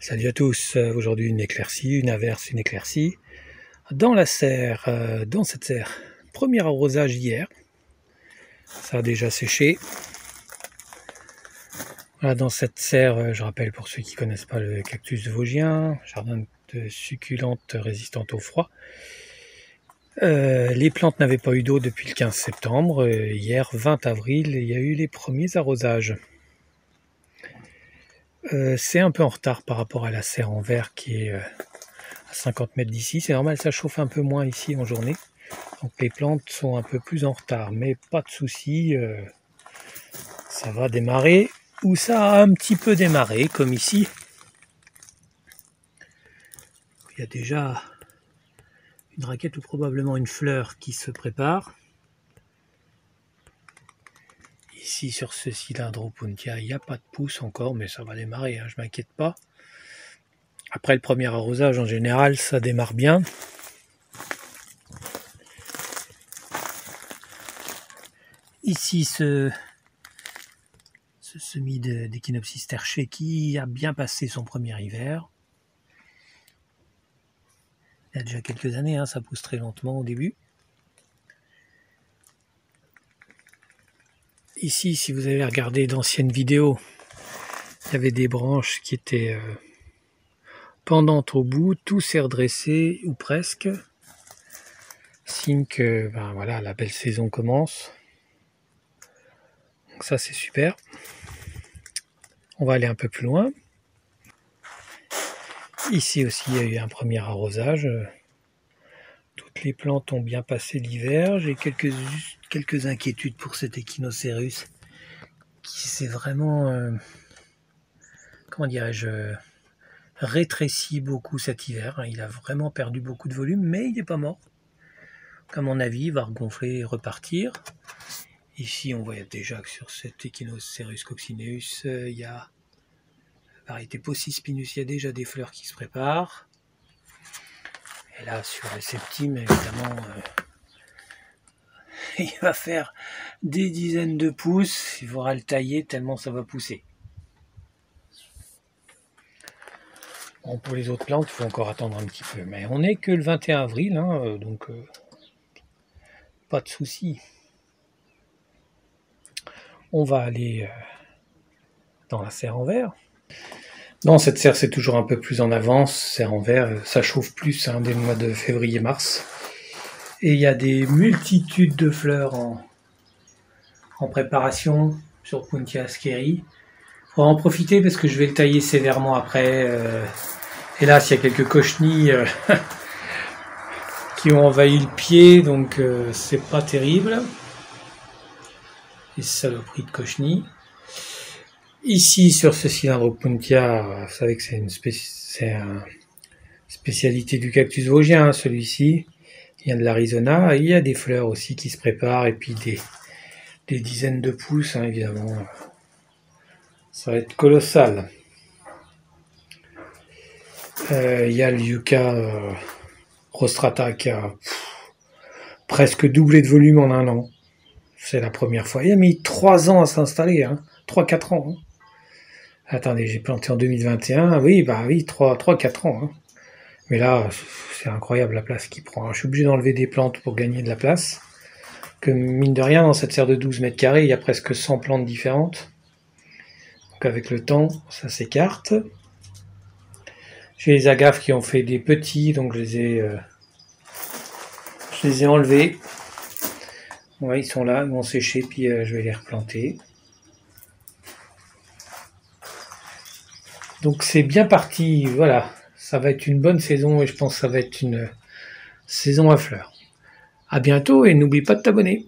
Salut à tous, aujourd'hui une éclaircie, une averse, une éclaircie. Dans la serre, dans cette serre, premier arrosage hier, ça a déjà séché. Voilà, dans cette serre, je rappelle pour ceux qui ne connaissent pas le cactus vosgien, jardin de succulentes résistantes au froid. Les plantes n'avaient pas eu d'eau depuis le 15 septembre, hier 20 avril, il y a eu les premiers arrosages. C'est un peu en retard par rapport à la serre en verre qui est à 50 mètres d'ici. C'est normal, ça chauffe un peu moins ici en journée. Donc les plantes sont un peu plus en retard, mais pas de souci, ça va démarrer, ou ça a un petit peu démarré, comme ici. Il y a déjà une raquette ou probablement une fleur qui se prépare. Ici sur ce Cylindropuntia, il n'y a pas de pousse encore, mais ça va démarrer, hein, je ne m'inquiète pas. Après le premier arrosage, en général, ça démarre bien. Ici, ce semis d'Echinopsis terché qui a bien passé son premier hiver. Il y a déjà quelques années, hein, ça pousse très lentement au début. Ici, si vous avez regardé d'anciennes vidéos, il y avait des branches qui étaient pendantes au bout, tout s'est redressé, ou presque. Signe que ben voilà, la belle saison commence. Donc ça, c'est super. On va aller un peu plus loin. Ici aussi, il y a eu un premier arrosage. Toutes les plantes ont bien passé l'hiver. J'ai quelques inquiétudes pour cet Echinocereus qui s'est vraiment, comment dirais-je, rétréci beaucoup cet hiver. Il a vraiment perdu beaucoup de volume, mais il n'est pas mort. À mon avis, il va regonfler et repartir. Ici, on voit déjà que sur cet Echinocereus coccineus, il y a la variété Possispinus, il y a déjà des fleurs qui se préparent. Et là, sur le septime, évidemment, il va faire des dizaines de pouces. Il faudra le tailler tellement ça va pousser. Bon, pour les autres plantes, il faut encore attendre un petit peu. Mais on n'est que le 21 avril, hein, donc pas de souci. On va aller dans la serre en verre. Dans cette serre, c'est toujours un peu plus en avance. Serre en verre, ça chauffe plus hein, dès le mois de février-mars. Et il y a des multitudes de fleurs en préparation sur Puntia askeri. Il faudra en profiter parce que je vais le tailler sévèrement après. Hélas, il y a quelques cochenilles qui ont envahi le pied, donc c'est pas terrible. Les saloperies de cochenilles. Ici, sur ce Cylindropuntia, vous savez que c'est une spécialité du cactus vosgien, hein, celui-ci. Il y a de l'Arizona, il y a des fleurs aussi qui se préparent, et puis des dizaines de pousses, hein, évidemment. Ça va être colossal. Il y a le Yucca rostrata qui a presque doublé de volume en un an. C'est la première fois. Il a mis 3 ans à s'installer, hein. 3-4 ans. Hein. Attendez, j'ai planté en 2021. Oui, bah oui, 3-4 ans. Hein. Mais là, c'est incroyable la place qu'il prend. Je suis obligé d'enlever des plantes pour gagner de la place. Que mine de rien, dans cette serre de 12 mètres carrés, il y a presque 100 plantes différentes. Donc avec le temps, ça s'écarte. J'ai les agapes qui ont fait des petits, donc je les ai enlevés. Ouais, ils sont là, ils vont sécher, puis je vais les replanter. Donc c'est bien parti, voilà. Ça va être une bonne saison et je pense que ça va être une saison à fleurs. À bientôt et n'oublie pas de t'abonner.